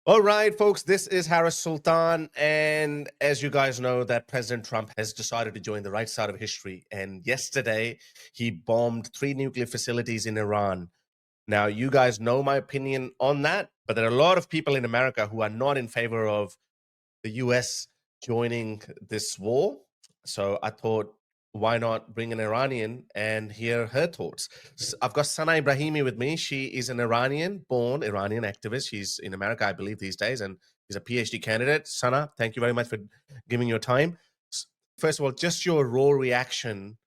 All right, folks, this is Harris Sultan. And as you guys know, that President Trump has decided to join the right side of history. And yesterday, he bombed 3 nuclear facilities in Iran. Now, you guys know my opinion on that, but there are a lot of people in America who are not in favor of the US joining this war. So I thought, why not bring an Iranian and hear her thoughts? I've got Sana Ebrahimi with me. She is an Iranian-born Iranian activist. She's in America, I believe, these days, and is a PhD candidate. Sana, thank you very much for giving your time. First of all, just your raw reaction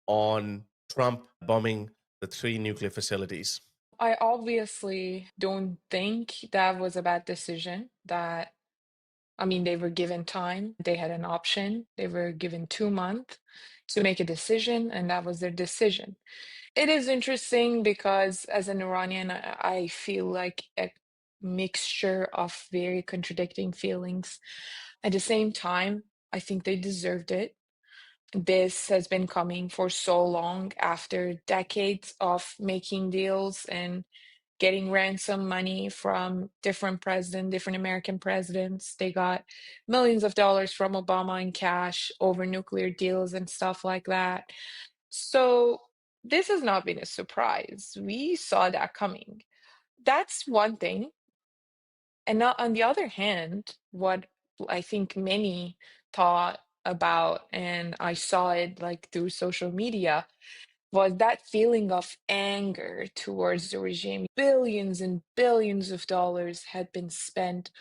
on Trump bombing the 3 nuclear facilities. I obviously don't think that was a bad decision. They were given time, they had an option, they were given 2 months to make a decision, and that was their decision. It is interesting because as an Iranian, I feel like a mixture of very contradicting feelings. At the same time, I think they deserved it. This has been coming for so long after decades of making deals and getting ransom money from different presidents, different American presidents. They got millions of dollars from Obama in cash over nuclear deals and stuff like that. So this has not been a surprise. We saw that coming. That's one thing. And not, on the other hand, what I think many thought about, and I saw it like through social media, was that feeling of anger towards the regime. Billions and billions of dollars had been spent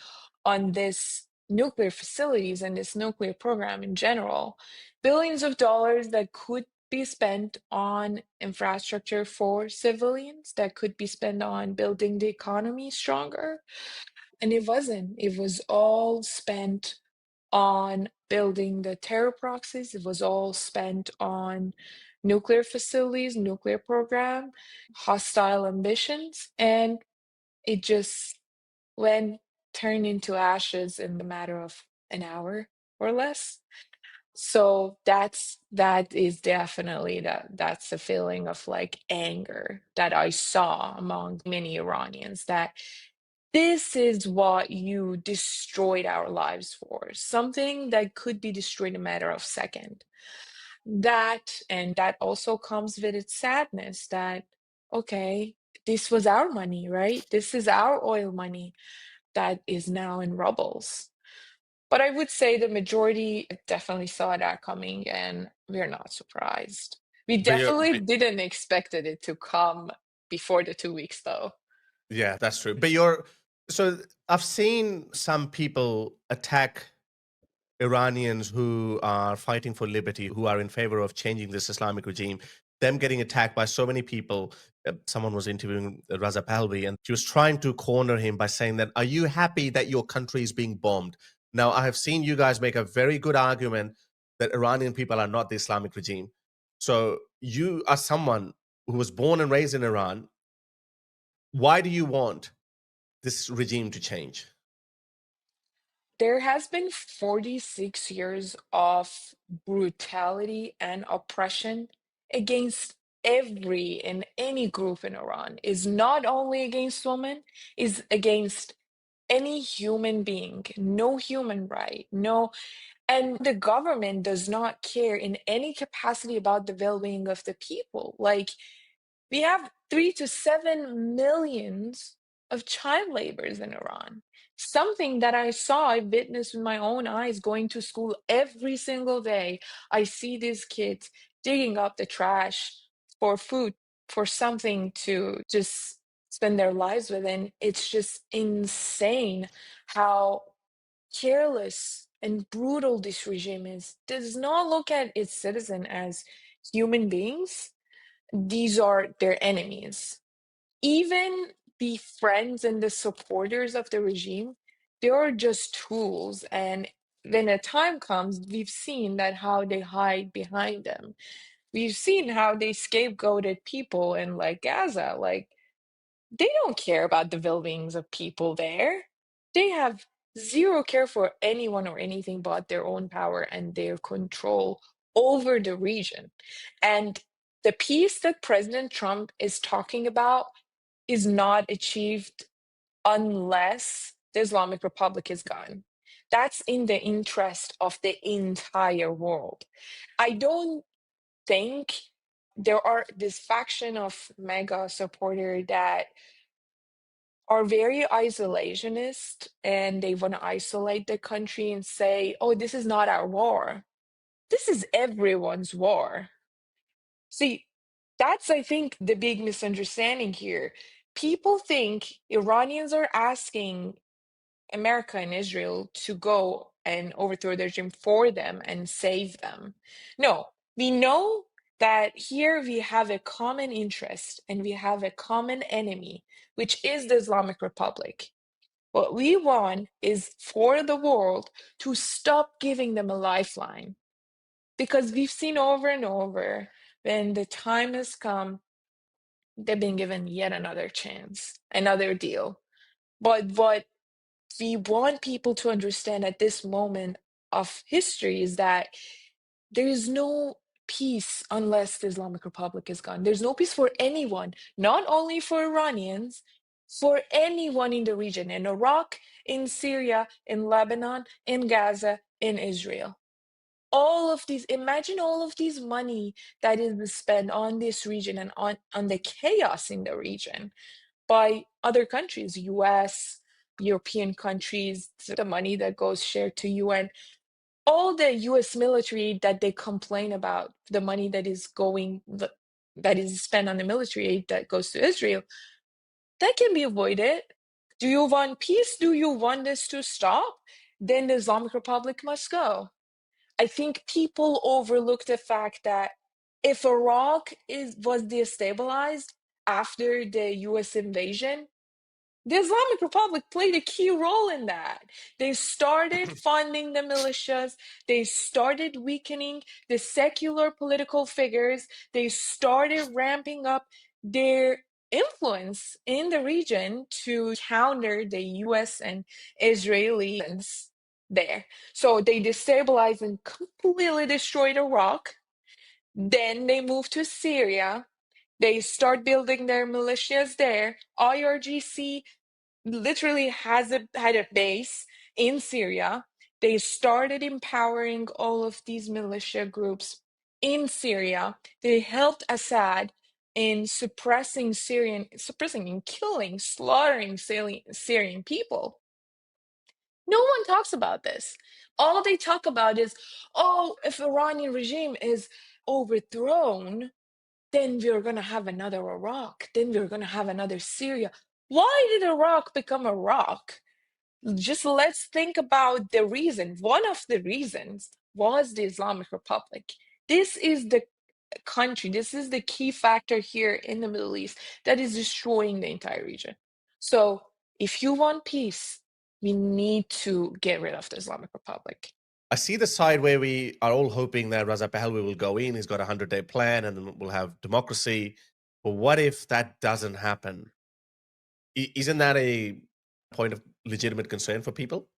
on this nuclear facilities and this nuclear program in general. Billions of dollars that could be spent on infrastructure for civilians, that could be spent on building the economy stronger. And it wasn't. It was all spent on building the terror proxies. It was all spent on nuclear facilities, nuclear program, hostile ambitions, and it just went turned into ashes in the matter of an hour or less. So that is definitely that's a feeling of like anger that I saw among many Iranians, that this is what you destroyed our lives for, something that could be destroyed in a matter of second. And that also comes with its sadness that, okay, this was our money, right? This is our oil money that is now in rubbles. But I would say the majority definitely saw that coming, and we're not surprised. We But you're, definitely didn't expected it to come before the 2 weeks, though. Yeah, that's true. But you're so I've seen some people attack Iranians who are fighting for liberty, who are in favor of changing this Islamic regime, them getting attacked by so many people. Someone was interviewing Reza Pahlavi, and she was trying to corner him by saying that, are you happy that your country is being bombed? Now, I have seen you guys make a very good argument that Iranian people are not the Islamic regime. So you are someone who was born and raised in Iran. Why do you want this regime to change? There has been 46 years of brutality and oppression against every and any group in Iran. Is not only against women, is against any human being, no human right, no. And the government does not care in any capacity about the well-being of the people. Like, we have 3 to 7 millions of child laborers in Iran. Something that I saw, I witnessed with my own eyes going to school every single day. I see these kids digging up the trash for food, for something to just spend their lives with. And it's just insane how careless and brutal this regime is. Does not look at its citizen as human beings. These are their enemies. Even the friends and the supporters of the regime, they are just tools. And when a time comes, we've seen that how they hide behind them. We've seen how they scapegoated people in like Gaza. Like, they don't care about the well-beings of people there. They have zero care for anyone or anything but their own power and their control over the region. And the peace that President Trump is talking about is not achieved unless the Islamic Republic is gone. That's in the interest of the entire world. I don't think there are this faction of mega supporter that are very isolationist and they want to isolate the country and say, oh, this is not our war. This is everyone's war. See, that's, I think, the big misunderstanding here. People think Iranians are asking America and Israel to go and overthrow the regime for them and save them. No, we know that here we have a common interest and we have a common enemy, which is the Islamic Republic. What we want is for the world to stop giving them a lifeline. Because we've seen over and over when the time has come, they've been given yet another chance, another deal. But what we want people to understand at this moment of history is that there is no peace unless the Islamic Republic is gone. There's no peace for anyone, not only for Iranians, for anyone in the region, in Iraq, in Syria, in Lebanon, in Gaza, in Israel. All of these, imagine all of these money that is spent on this region and on the chaos in the region by other countries, US, European countries, the money that goes shared to UN, all the US military that they complain about, the money that is spent on the military aid that goes to Israel, that can be avoided. Do you want peace? Do you want this to stop? Then the Islamic Republic must go. I think people overlook the fact that if Iraq was destabilized after the US invasion, the Islamic Republic played a key role in that. They started funding the militias, they started weakening the secular political figures, they started ramping up their influence in the region to counter the US and Israeli there. So they destabilized and completely destroyed Iraq. Then they moved to Syria. They start building their militias there. IRGC literally had a base in Syria. They started empowering all of these militia groups in Syria. They helped Assad in suppressing and killing, slaughtering Syrian people. No one talks about this. All they talk about is, oh, if Iranian regime is overthrown, then we're going to have another Iraq. Then we're going to have another Syria. Why did Iraq become Iraq? Just let's think about the reason. One of the reasons was the Islamic Republic. This is the country, this is the key factor here in the Middle East that is destroying the entire region. So if you want peace, we need to get rid of the Islamic Republic. I see the side where we are all hoping that Reza Pahlavi will go in. He's got a 100-day plan and then we'll have democracy. But what if that doesn't happen? Isn't that a point of legitimate concern for people?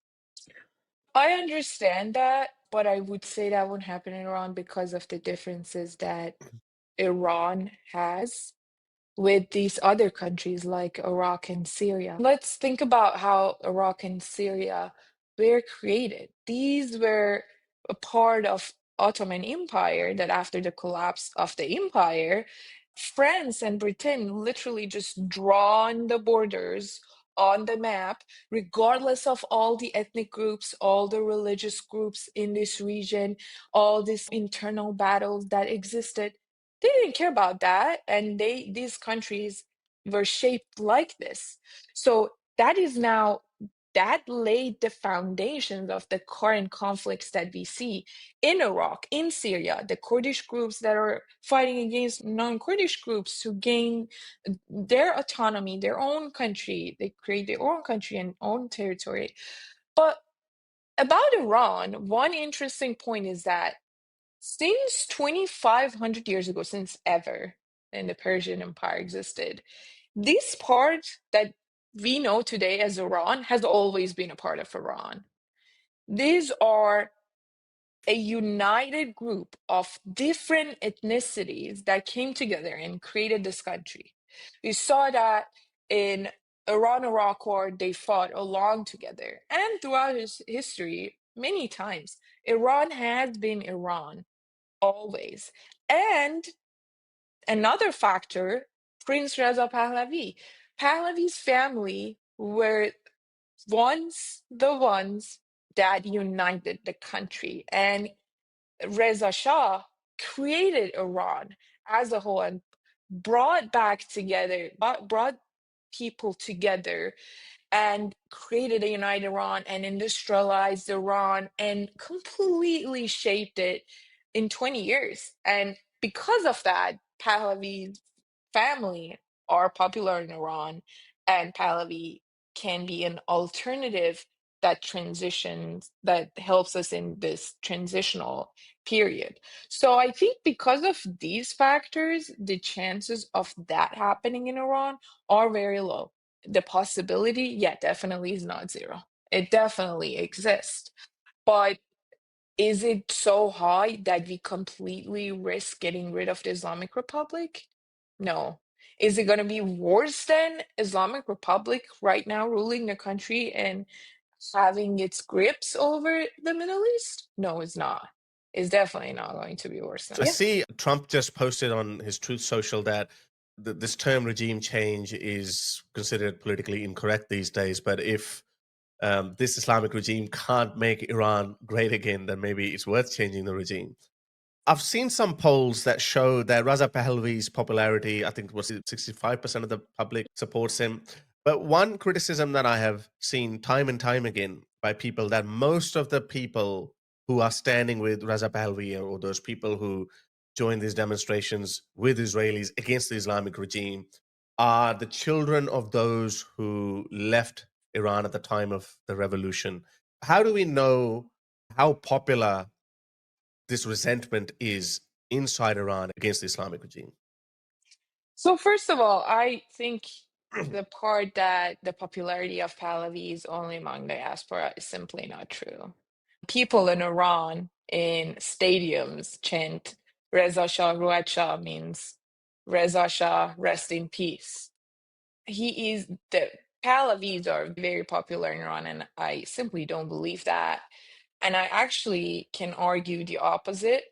I understand that, but I would say that won't happen in Iran because of the differences that Iran has with these other countries like Iraq and Syria. Let's think about how Iraq and Syria were created. These were a part of Ottoman Empire that after the collapse of the empire, France and Britain literally just drawn the borders on the map, regardless of all the ethnic groups, all the religious groups in this region, all these internal battles that existed. They didn't care about that, and these countries were shaped like this. So that laid the foundations of the current conflicts that we see in Iraq, in Syria, the Kurdish groups that are fighting against non-Kurdish groups to gain their autonomy, their own country. They create their own country and own territory. But about Iran, one interesting point is that since 2,500 years ago, since ever, and the Persian Empire existed, this part that we know today as Iran has always been a part of Iran. These are a united group of different ethnicities that came together and created this country. We saw that in Iran-Iraq War, they fought along together. And throughout history, many times, Iran has been Iran, always. And another factor, Prince Reza Pahlavi. Pahlavi's family were once the ones that united the country. And Reza Shah created Iran as a whole and brought back together, brought people together and created a united Iran and industrialized Iran and completely shaped it in 20 years. And because of that, Pahlavi's family are popular in Iran, and Pahlavi can be an alternative that transitions, that helps us in this transitional period. So I think because of these factors, the chances of that happening in Iran are very low. The possibility, yeah, definitely is not zero. It definitely exists. But is it so high that we completely risk getting rid of the Islamic Republic? No. Is it going to be worse than Islamic Republic right now ruling the country and having its grips over the Middle East? No, it's not. It's definitely not going to be worse than I that. see Trump just posted on his Truth Social that this term regime change is considered politically incorrect these days. But if this Islamic regime can't make Iran great again, then maybe it's worth changing the regime. I've seen some polls that show that Reza Pahlavi's popularity, I think it was 65% of the public supports him. But one criticism that I have seen time and time again by people, that most of the people who are standing with Reza Pahlavi, or those people who join these demonstrations with Israelis against the Islamic regime, are the children of those who left Iran at the time of the revolution. How do we know how popular this resentment is inside Iran against the Islamic regime? So first of all, I think the part that the popularity of Pahlavi is only among the diaspora is simply not true. People in Iran in stadiums chant Reza Shah Ruat Shah, means Reza Shah, rest in peace. The Pahlavis are very popular in Iran, and I simply don't believe that. And I actually can argue the opposite,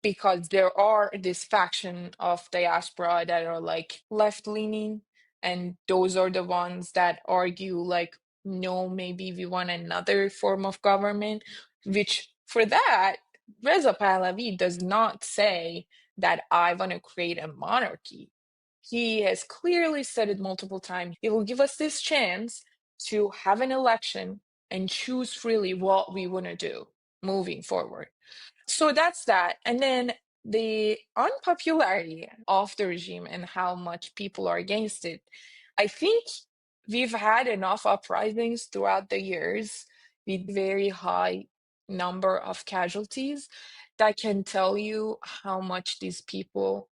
because there are this faction of diaspora that are like left leaning, and those are the ones that argue like, no, maybe we want another form of government, which for that, Reza Pahlavi does not say that I want to create a monarchy. He has clearly said it multiple times. He will give us this chance to have an election and choose freely what we want to do moving forward. So that's that. And then the unpopularity of the regime and how much people are against it. I think we've had enough uprisings throughout the years with very high number of casualties that can tell you how much these people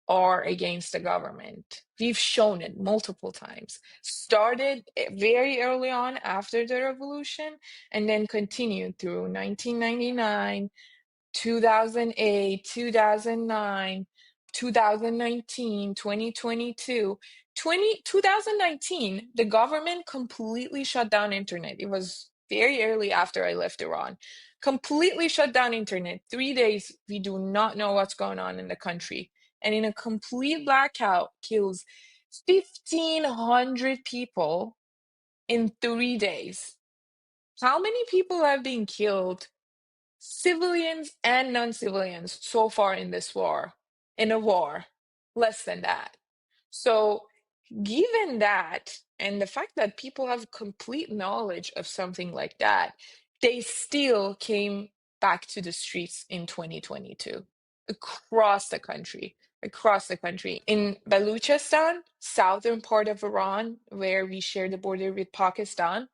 are against the government. We've shown it multiple times. Started very early on after the revolution and then continued through 1999, 2008, 2009, 2019, 2022. 2019, the government completely shut down internet. It was very early after I left Iran. Completely shut down internet. 3 days, we do not know what's going on in the country. And in a complete blackout, kills 1,500 people in 3 days. How many people have been killed, civilians and non-civilians, so far in this war? In a war, less than that. So given that, and the fact that people have complete knowledge of something like that, they still came back to the streets in 2022 across the country. Across the country. In Baluchistan, southern part of Iran, where we share the border with Pakistan,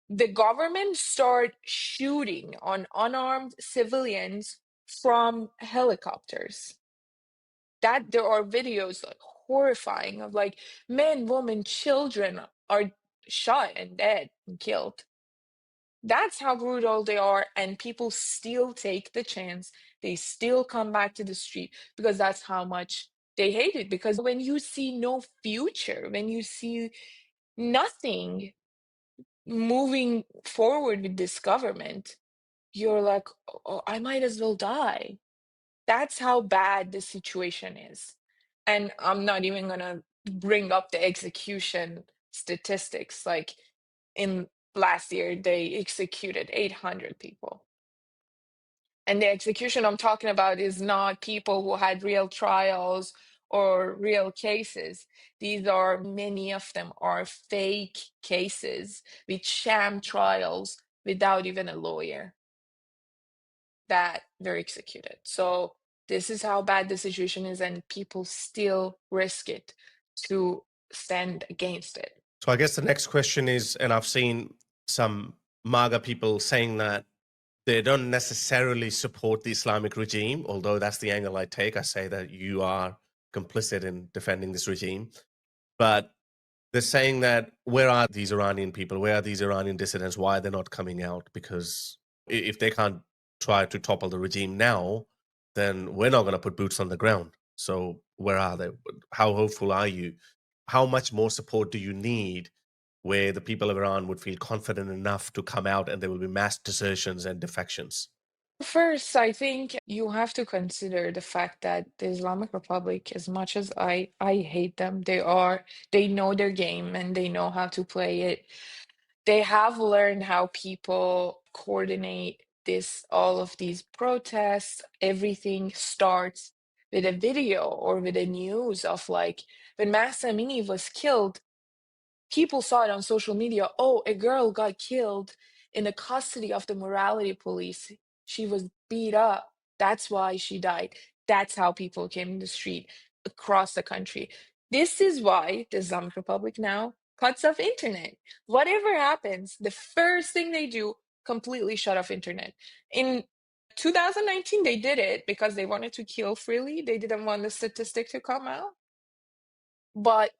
the government started shooting on unarmed civilians from helicopters. That there are videos like horrifying of like men, women, children are shot and dead and killed. That's how brutal they are, and people still take the chance. They still come back to the street because that's how much they hate it. Because when you see no future, when you see nothing moving forward with this government, you're like, "Oh, I might as well die." That's how bad the situation is. And I'm not even gonna bring up the execution statistics. Like in last year, they executed 800 people. And the execution I'm talking about is not people who had real trials or real cases. These are, many of them are fake cases with sham trials without even a lawyer that they're executed. So this is how bad the situation is, and people still risk it to stand against it. So I guess the next question is, and I've seen some MAGA people saying that they don't necessarily support the Islamic regime, although that's the angle I take. I say that you are complicit in defending this regime. But they're saying that where are these Iranian people? Where are these Iranian dissidents? Why are they not coming out? Because if they can't try to topple the regime now, then we're not going to put boots on the ground. So where are they? How hopeful are you? How much more support do you need where the people of Iran would feel confident enough to come out and there will be mass desertions and defections? First, I think you have to consider the fact that the Islamic Republic, as much as I hate them, they know their game and they know how to play it. They have learned how people coordinate all of these protests. Everything starts with a video or with a news of, like, when Mahsa Amini was killed, people saw it on social media. Oh, a girl got killed in the custody of the morality police. She was beat up. That's why she died. That's how people came in the street across the country. This is why the Islamic Republic now cuts off internet. Whatever happens, the first thing they do, completely shut off internet. In 2019, they did it because they wanted to kill freely. They didn't want the statistic to come out. But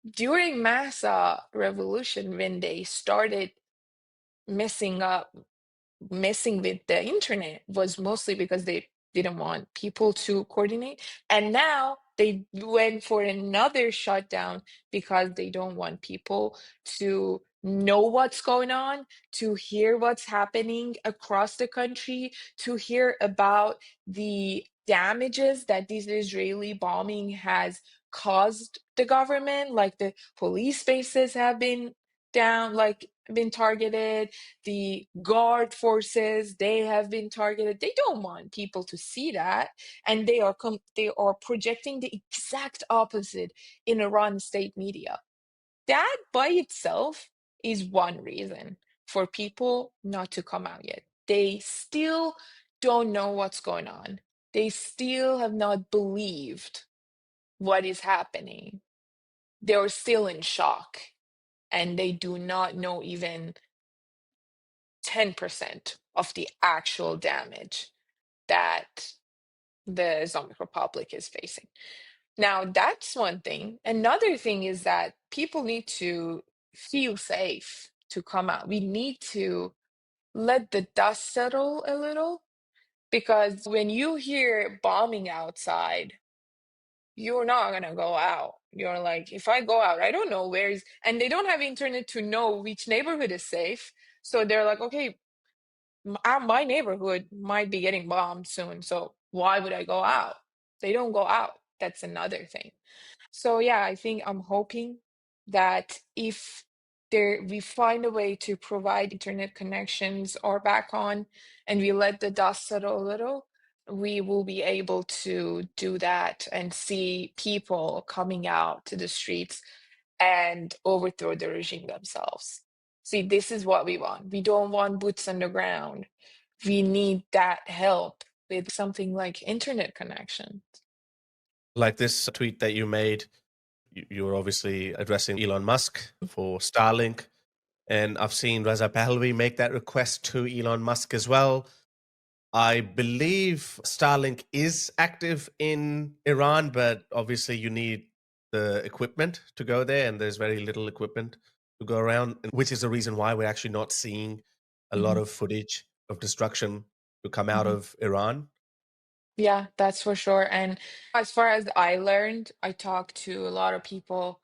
during Massa revolution, when they started messing up messing with the internet, was mostly because they didn't want people to coordinate. And now they went for another shutdown because they don't want people to know what's going on, to hear what's happening across the country, to hear about the damages that this Israeli bombing has caused the government. Like, the police bases have been down, like been targeted, the guard forces, they have been targeted. They don't want people to see that, and they are projecting the exact opposite in Iran state media. That by itself is one reason for people not to come out yet. They still don't know what's going on. They still have not believed what is happening. They're still in shock, and they do not know even 10% of the actual damage that the Islamic Republic is facing. Now, that's one thing. Another thing is that people need to feel safe to come out. We need to let the dust settle a little, because when you hear bombing outside, you're not going to go out. You're like, if I go out, I don't know and they don't have internet to know which neighborhood is safe. So they're like, okay, my neighborhood might be getting bombed soon, so why would I go out? They don't go out. That's another thing. So yeah, I think I'm hoping that if we find a way to provide internet connections or back on, and we let the dust settle a little, we will be able to do that and see people coming out to the streets and overthrow the regime themselves. See, this is what we want. We don't want boots on the ground. We need that help with something like internet connection. Like this tweet that you made, you were obviously addressing Elon Musk for Starlink. And I've seen Reza Pahlavi make that request to Elon Musk as well. I believe Starlink is active in Iran, but obviously you need the equipment to go there, and there's very little equipment to go around, which is the reason why we're actually not seeing a lot Mhm, of footage of destruction to come out mhm. of Iran. Yeah, that's for sure. And as far as I learned, I talked to a lot of people.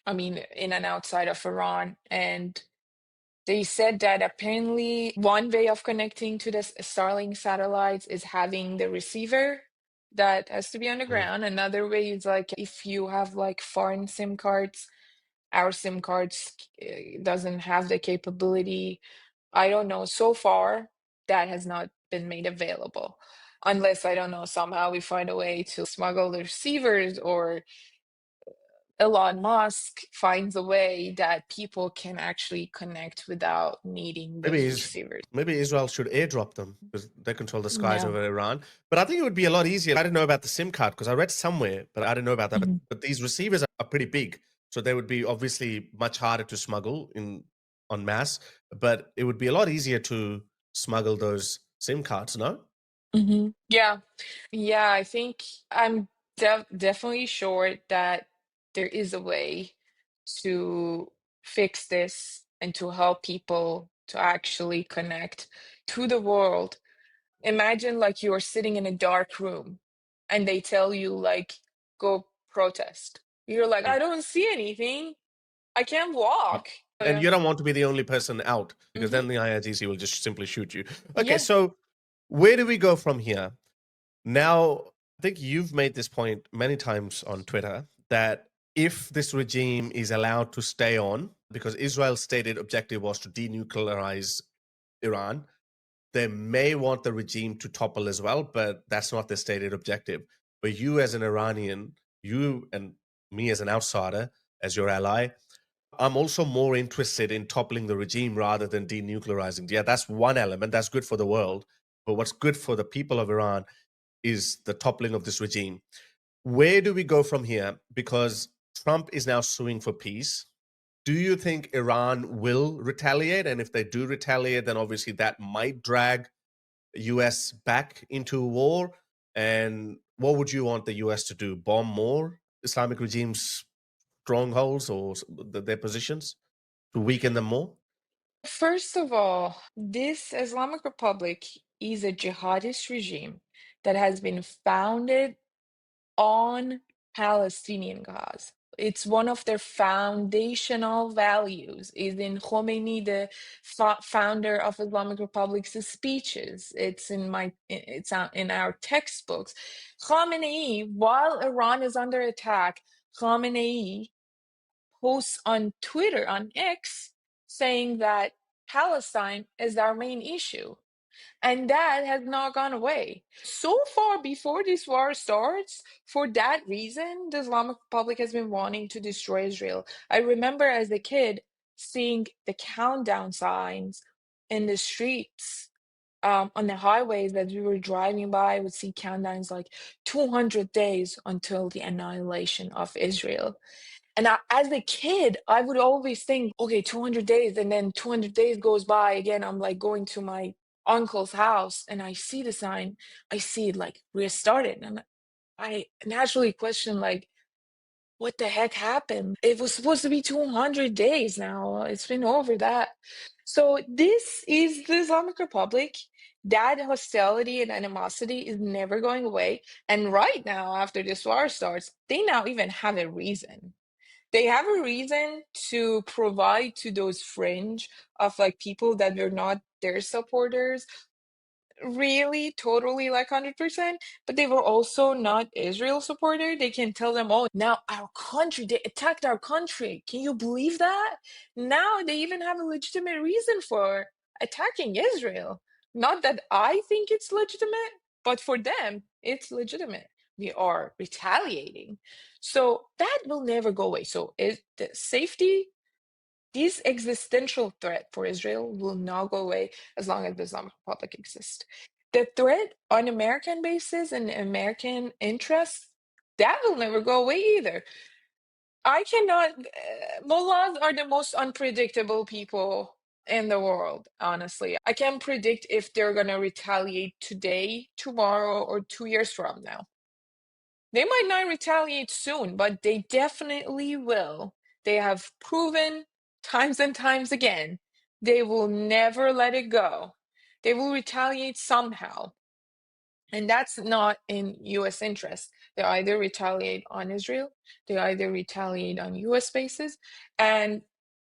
I mean, in and outside of Iran. And they said that apparently one way of connecting to the Starlink satellites is having the receiver that has to be on the Mm. ground. Another way is like if you have like foreign SIM cards, our SIM cards doesn't have the capability. I don't know. So far, that has not been made available. Unless, I don't know, somehow we find a way to smuggle the receivers, or Elon Musk finds a way that people can actually connect without needing Maybe those is receivers. maybe Israel should airdrop them because they control the skies No. over Iran. But I think it would be a lot easier. I didn't know about the SIM card because I read somewhere, but I didn't know about that. Mhm. But these receivers are pretty big, so they would be obviously much harder to smuggle in en masse. But it would be a lot easier to smuggle those SIM cards. No. Yeah. Yeah, I think I'm definitely sure that there is a way to fix this and to help people to actually connect to the world. Imagine like you're sitting in a dark room and they tell you like go protest. You're like, I don't see anything. I can't Yep. walk. Oh And yeah. you don't want to be the only person out because Hmm. then the IRGC will just simply shoot you. Okay, Yeah. so where do we go from here? Now, I think you've made this point many times on Twitter that if this regime is allowed to stay on, because Israel's stated objective was to denuclearize Iran, they may want the regime to topple as well, but that's not their stated objective. But you, as an Iranian, you and me as an outsider, as your ally, I'm also more interested in toppling the regime rather than denuclearizing. Yeah, that's one element. That's good for the world. But what's good for the people of Iran is the toppling of this regime. Where do we go from here? Because Trump is now suing for peace. Do you think Iran will retaliate? And if they do retaliate, then obviously that might drag US back into war. And what would you want the US to do? Bomb more Islamic regimes' strongholds or their positions to weaken them more? First of all, this Islamic Republic is a jihadist regime that has been founded on Palestinian cause. It's one of their foundational values. Is in Khomeini, the founder of Islamic Republic's speeches. It's out in our textbooks. Khamenei, while Iran is under attack, Khamenei posts on Twitter, on X, saying that Palestine is our main issue. And that has not gone away. So far, before this war starts, for that reason, the Islamic Republic has been wanting to destroy Israel. I remember as a kid seeing the countdown signs in the streets, on the highways that we were driving by. I would see countdowns like 200 days until the annihilation of Israel. And as a kid, I would always think, okay, 200 days. And then 200 days goes by again. I'm like going to my uncle's house and I see the sign. I see it like restarted. And I naturally question, like, what the heck happened? It was supposed to be 200 days now. It's been over that. So this is the Islamic Republic. That hostility and animosity is never going away. And right now, after this war starts, they now even have a reason. They have a reason to provide to those fringe of like people that are not their supporters, really totally like 100%, but they were also not Israel supporter. They can tell them, oh, now our country, they attacked our country. Can you believe that? Now they even have a legitimate reason for attacking Israel. Not that I think it's legitimate, but for them it's legitimate. We are retaliating, so that will never go away. So is the safety, this existential threat for Israel, will not go away as long as the Islamic Republic exists. The threat on American bases and American interests, that will never go away either. I cannot, mullahs are the most unpredictable people in the world, honestly. I can't predict if they're going to retaliate today, tomorrow, or 2 years from now. They might not retaliate soon, but they definitely will. They have proven times and times again they will never let it go. They will retaliate somehow. And that's not in US interest. They either retaliate on Israel, they either retaliate on US bases, and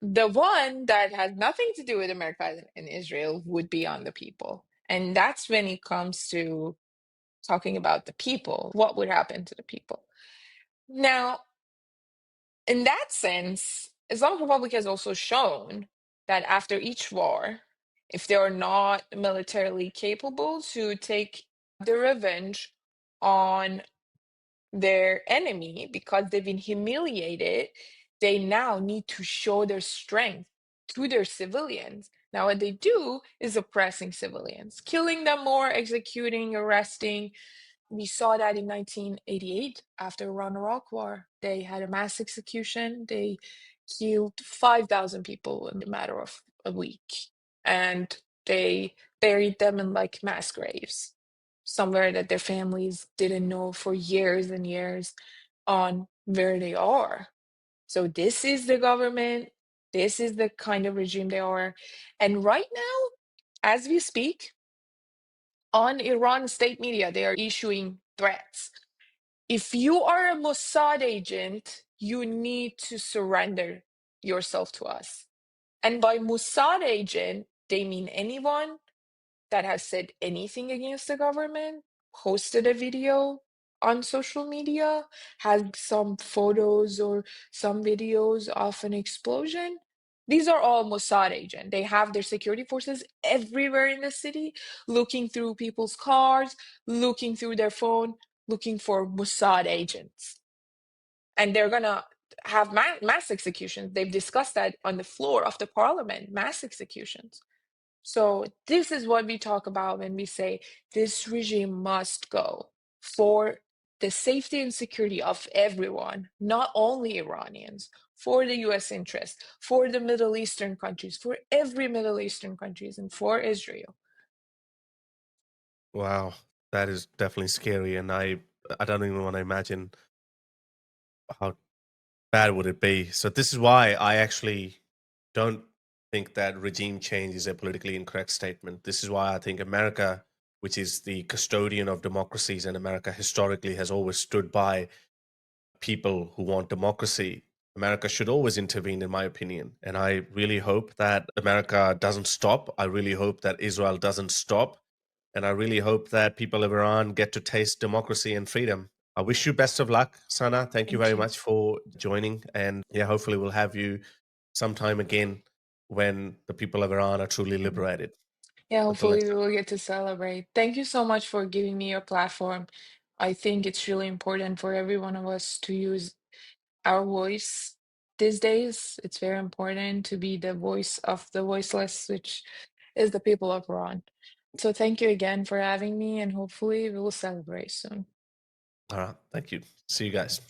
the one that has nothing to do with America and Israel would be on the people. And that's when it comes to talking about the people, what would happen to the people. Now, in that sense, Islamic Republic has also shown that after each war, if they are not militarily capable to take the revenge on their enemy because they've been humiliated, they now need to show their strength to their civilians. Now, what they do is oppressing civilians, killing them more, executing, arresting. We saw that in 1988 after Iran-Iraq War. They had a mass execution. They killed 5,000 people in a matter of a week. And they buried them in like mass graves, somewhere that their families didn't know for years and years on where they are. So this is the government. This is the kind of regime they are. And right now, as we speak, on Iran state media, they are issuing threats. If you are a Mossad agent, you need to surrender yourself to us. And by Mossad agent, they mean anyone that has said anything against the government, posted a video on social media, has some photos or some videos of an explosion. These are all Mossad agents. They have their security forces everywhere in the city, looking through people's cars, looking through their phone, looking for Mossad agents. And they're going to have mass executions. They've discussed that on the floor of the parliament, mass executions. So this is what we talk about when we say this regime must go for the safety and security of everyone, not only Iranians, for the US interest, for the Middle Eastern countries, for every Middle Eastern countries, and for Israel. Wow, that is definitely scary, and I don't even want to imagine how bad would it be. So this is why I actually don't think that regime change is a politically incorrect statement. This is why I think America, which is the custodian of democracies, and America historically has always stood by people who want democracy. America should always intervene, in my opinion. And I really hope that America doesn't stop. I really hope that Israel doesn't stop. And I really hope that people of Iran get to taste democracy and freedom. I wish you best of luck, Sana. Thank you Thank very you. much for joining. And yeah, hopefully we'll have you sometime again when the people of Iran are truly Mhm. liberated. Yeah, Until next hopefully we time. will get to celebrate. Thank you so much for giving me your platform. I think it's really important for every one of us to use our voice these days. It's very important to be the voice of the voiceless, which is the people of Iran. So thank you again for having me, and hopefully we will celebrate soon. All right. Thank you. See you guys.